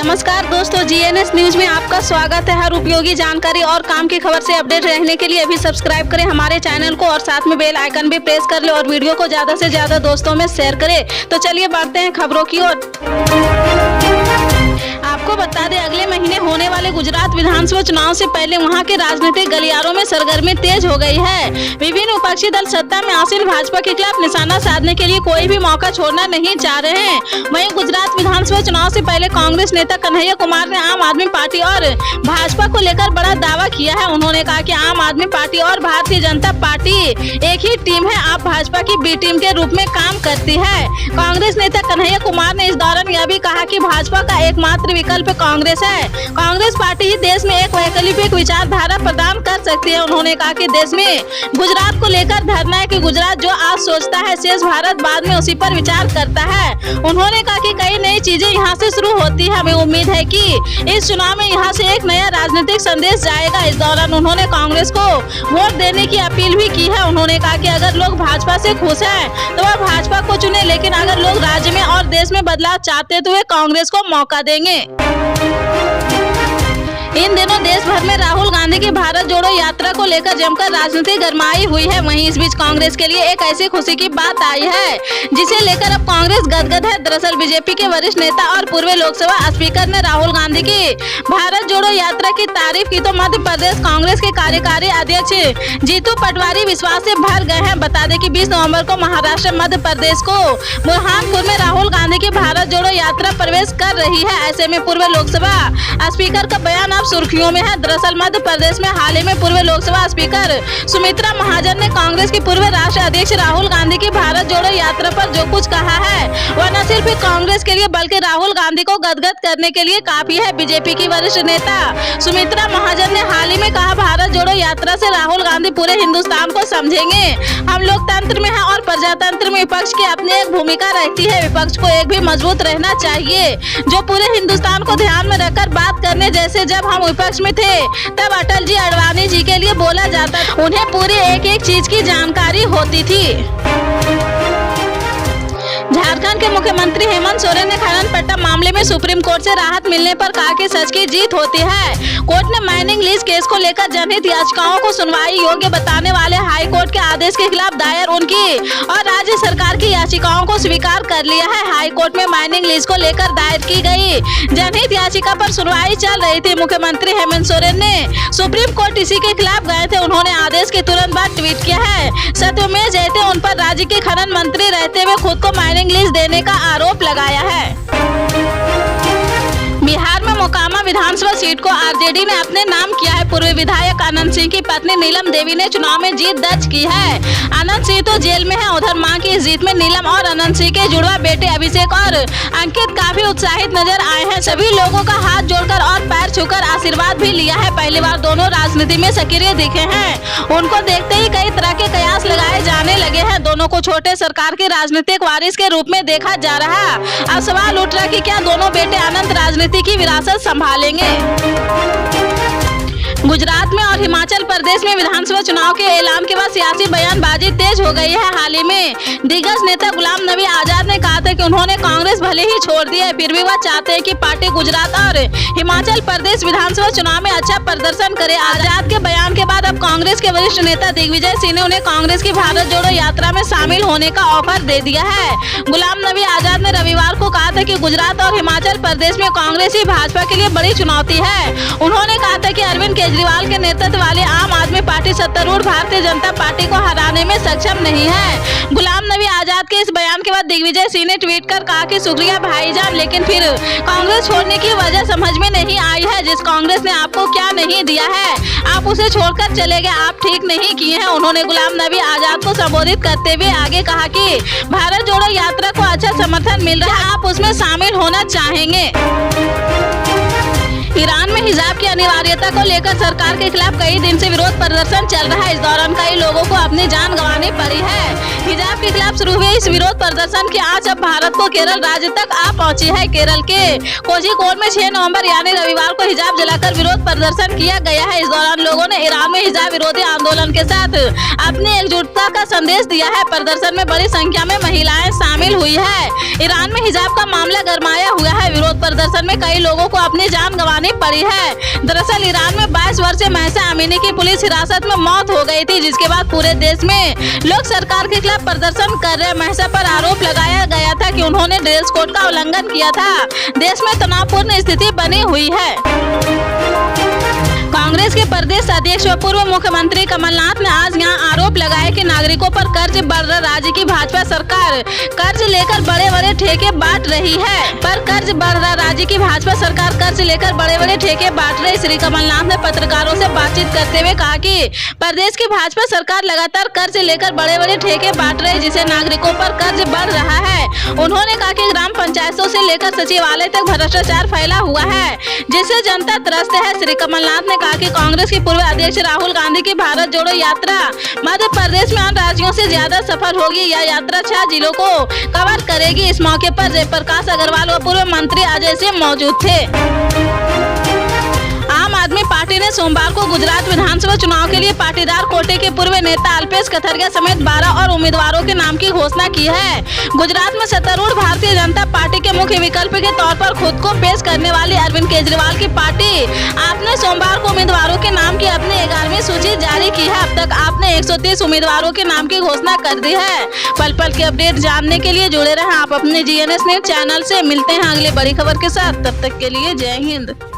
नमस्कार दोस्तों, GNS news में आपका स्वागत है। हर उपयोगी जानकारी और काम की खबर से अपडेट रहने के लिए अभी सब्सक्राइब करें हमारे चैनल को और साथ में बेल आइकन भी प्रेस कर ले और वीडियो को ज्यादा से ज्यादा दोस्तों में शेयर करें। तो चलिए बढ़ते हैं खबरों की ओर। आपको बता दें, अगले महीने होने वाले गुजरात विधानसभा चुनाव से पहले वहां के राजनीतिक गलियारों में सरगर्मी तेज हो गई है। विभिन्न विपक्षी दल सत्ता में आसीन भाजपा के खिलाफ निशाना साधने के लिए कोई भी मौका छोड़ना नहीं चाह रहे हैं। वहीं गुजरात विधानसभा चुनाव से पहले कांग्रेस नेता कन्हैया कुमार ने आम आदमी पार्टी और भाजपा को लेकर बड़ा दावा किया है। उन्होंने कहा कि आम आदमी पार्टी और भारतीय जनता पार्टी एक ही टीम है, आप भाजपा की बी टीम के रूप में काम करती है। कांग्रेस नेता कन्हैया कुमार ने इस दौरान यह भी कहा कि भाजपा का एकमात्र विकल्प कांग्रेस है। कांग्रेस पार्टी ही देश में एक वैकल्पिक विचारधारा प्रदान कर सकती है। उन्होंने कहा कि देश में गुजरात को लेकर धरना है कि गुजरात जो आज सोचता है शेष भारत बाद में उसी पर विचार करता है। उन्होंने कहा कि कई नई चीजें यहां से शुरू होती है। हमें उम्मीद है कि इस चुनाव में यहां से एक नया राजनीतिक संदेश जाएगा। इस दौरान उन्होंने कांग्रेस को वोट देने की अपील भी की है। उन्होंने कहा कि अगर लोग भाजपा से खुश हैं तो वह भाजपा को चुने, लेकिन अगर लोग राज्य में और देश में बदलाव चाहते तो वे कांग्रेस को मौका देंगे। इन दिनों देश भर में राहुल गांधी की भारत जोड़ो यात्रा को लेकर जमकर राजनीति गरमाई हुई है। वहीं इस बीच कांग्रेस के लिए एक ऐसी खुशी की बात आई है जिसे लेकर अब कांग्रेस गदगद है। दरअसल बीजेपी के वरिष्ठ नेता और पूर्व लोकसभा स्पीकर ने राहुल गांधी की भारत जोड़ो यात्रा की तारीफ की तो मध्य प्रदेश कांग्रेस के कार्यकारी अध्यक्ष जीतू पटवारी विश्वास से भर गए हैं। बता दें कि 20 नवम्बर को महाराष्ट्र मध्य प्रदेश को बुरहानपुर में राहुल गांधी की भारत जोड़ो यात्रा प्रवेश कर रही है। ऐसे में पूर्व लोकसभा स्पीकर का बयान अब सुर्खियों में है। दरअसल मध्य प्रदेश में हाल ही में पूर्व लोकसभा स्पीकर सुमित्रा महाजन ने कांग्रेस की पूर्व राष्ट्रीय अध्यक्ष राहुल गांधी की भारत जोड़ो यात्रा पर जो कुछ कहा है वह न सिर्फ कांग्रेस के लिए बल्कि राहुल गांधी को गदगद करने के लिए काफी है। बीजेपी की वरिष्ठ नेता सुमित्रा महाजन ने हाल ही में कहा, भारत जोड़ो यात्रा से राहुल गांधी पूरे हिंदुस्तान को समझेंगे। हम लोकतंत्र में है और प्रजातंत्र में विपक्ष की अपनी एक भूमिका रहती है। विपक्ष को एक भी मजबूत रहना चाहिए जो पूरे हिंदुस्तान को ध्यान में रखकर बात करने जैसे जब हम विपक्ष में थे तब अटल जी अडवाणी जी के लिए बोला जाता था। उन्हें पूरी एक एक चीज की जानकारी होती थी। झारखंड के मुख्यमंत्री हेमंत सोरेन ने खनन पट्टा मामले में सुप्रीम कोर्ट से राहत मिलने पर कहा कि सच की जीत होती है। कोर्ट ने माइनिंग लीज केस को लेकर जनहित याचिकाओं को सुनवाई योग्य बताने वाले हाई कोर्ट के आदेश के खिलाफ दायर उनकी और राज्य सरकार की याचिकाओं को स्वीकार कर लिया है। हाई कोर्ट में माइनिंग लीज को लेकर दायर की गई जनहित याचिका पर सुनवाई चल रही थी। मुख्यमंत्री हेमंत सोरेन ने सुप्रीम कोर्ट इसी के खिलाफ गए थे। उन्होंने आदेश के तुरंत बाद ट्वीट किया है, सत्यमेव जयते उन पर राज्य के खनन मंत्री रहते हुए खुद को माइनिंग लीज देने का आरोप लगाया है। बिहार में मोकामा विधानसभा सीट को आरजेडी ने अपने नाम किया है। पूर्व विधायक अनंत सिंह की पत्नी नीलम देवी ने चुनाव में जीत दर्ज की है। अनंत सिंह तो जेल में है। उधर मां की इस जीत में नीलम और अनंत सिंह के जुड़वा बेटे अभिषेक और अंकित काफी उत्साहित नजर आए हैं। सभी लोगों का हाथ जोड़कर और पैर छूकर आशीर्वाद भी लिया है। पहली बार दोनों राजनीति में सक्रिय दिखे हैं। उनको देखते ही कई तरह के कयास लगाए जाने लगे हैं। दोनों को छोटे सरकार के राजनीतिक वारिस के रूप में देखा जा रहा। अब सवाल उठ रहा कि क्या दोनों बेटे अनंत राजनीति की विरासत संभालेंगे। गुजरात में और हिमाचल प्रदेश में विधानसभा चुनाव के ऐलान के बाद सियासी बयानबाजी तेज हो गई है। हाल ही में दिग्गज नेता गुलाम नबी आजाद ने कहा था कि उन्होंने कांग्रेस भले ही छोड़ दी है, फिर भी वह चाहते हैं कि पार्टी गुजरात और हिमाचल प्रदेश विधानसभा चुनाव में अच्छा प्रदर्शन करे। आजाद के बयान के बाद अब कांग्रेस के वरिष्ठ नेता दिग्विजय सिंह ने उन्हें कांग्रेस की भारत जोड़ो यात्रा में शामिल होने का ऑफर दे दिया है। गुलाम नबी आजाद ने रविवार को कहा था कि गुजरात और हिमाचल प्रदेश में कांग्रेस ही भाजपा के लिए बड़ी चुनौती है। उन्होंने कहा था कि अरविंद केजरीवाल के नेतृत्व वाली आम आदमी पार्टी सत्तारूढ़ भारतीय जनता पार्टी को हराने में सक्षम नहीं है। गुलाम नबी आजाद के इस बयान के बाद दिग्विजय सिंह ने ट्वीट कर कहा कि शुक्रिया भाईजान, लेकिन फिर कांग्रेस छोड़ने की वजह समझ में नहीं आई है। जिस कांग्रेस ने आपको क्या नहीं दिया है आप उसे छोड़कर चले गए, आप ठीक नहीं किए हैं। उन्होंने गुलाम नबी आजाद को संबोधित करते हुए आगे कहा कि भारत जोड़ो यात्रा को अच्छा समर्थन मिल रहा है, आप उसमें शामिल होना चाहेंगे। ईरान में हिजाब की की अनिवार्यता को लेकर सरकार के खिलाफ कई दिन से विरोध प्रदर्शन चल रहा है। इस दौरान कई लोगों को अपनी जान गंवानी पड़ी है। हिजाब के खिलाफ शुरू हुए इस विरोध प्रदर्शन की आंच अब भारत को केरल राज्य तक आ पहुंची है। केरल के कोझिकोड में 6 नवंबर यानी रविवार को हिजाब जलाकर विरोध प्रदर्शन किया गया है। इस दौरान लोगों ने ईरान में हिजाब विरोधी आंदोलन के साथ अपनी एकजुटता का संदेश दिया है। प्रदर्शन में बड़ी संख्या में महिलाएं शामिल हुई है। ईरान में हिजाब का मामला गरमाया हुआ है। विरोध प्रदर्शन में कई लोगों को अपनी जान गंवानी पड़ी है। दरअसल ईरान में 22 वर्षीय महसा अमीनी की पुलिस हिरासत में मौत हो गई थी, जिसके बाद पूरे देश में लोग सरकार के खिलाफ प्रदर्शन कर रहे। महसा पर आरोप लगाया गया था कि उन्होंने ड्रेस कोड का उल्लंघन किया था। देश में तनावपूर्ण स्थिति बनी हुई है। कांग्रेस के प्रदेश अध्यक्ष व पूर्व मुख्यमंत्री कमलनाथ ने आज यहां आरोप लगाया कि नागरिकों पर कर्ज बढ़ रहा। राज्य की भाजपा सरकार कर्ज लेकर बड़े-बड़े ठेके बांट रही है। पर कर्ज बढ़ रहा, राज्य की भाजपा सरकार कर्ज लेकर बड़े-बड़े ठेके बांट रही। श्री कमलनाथ ने पत्रकारों से बातचीत करते हुए कहा कि प्रदेश की भाजपा सरकार लगातार कर्ज लेकर बड़े-बड़े ठेके बांट रही, जिससे नागरिकों पर कर्ज बढ़ रहा है। उन्होंने कहा कि ग्राम पंचायतों से लेकर सचिवालय तक भ्रष्टाचार फैला हुआ है, जिससे जनता त्रस्त है। श्री कमलनाथ ने कहा कि कांग्रेस के पूर्व अध्यक्ष राहुल गांधी की भारत जोड़ो यात्रा मध्य प्रदेश में अन्य राज्यों से ज्यादा सफल होगी। यह यात्रा 6 जिलों को कवर करेगी। इस मौके पर जयप्रकाश अग्रवाल व पूर्व मंत्री अजय सिंह मौजूद थे। आम आदमी पार्टी ने सोमवार को गुजरात विधानसभा चुनाव के लिए पाटीदार कोटे के पूर्व नेता अल्पेश कथरिया समेत 12 और उम्मीदवारों के नाम की घोषणा की है। गुजरात में सत्तारूढ़ भारतीय जनता पार्टी के मुख्य विकल्प के तौर पर खुद को पेश करने वाली अरविंद केजरीवाल की पार्टी आपने सोमवार को उम्मीदवारों के नाम की अपनी 11वीं सूची जारी की है। अब तक आपने 130 उम्मीदवारों के नाम की घोषणा कर दी है। पल पल के अपडेट जानने के लिए जुड़े रहें आप अपने GNS न्यूज चैनल से। मिलते हैं अगली बड़ी खबर के साथ, तब तक के लिए जय हिंद।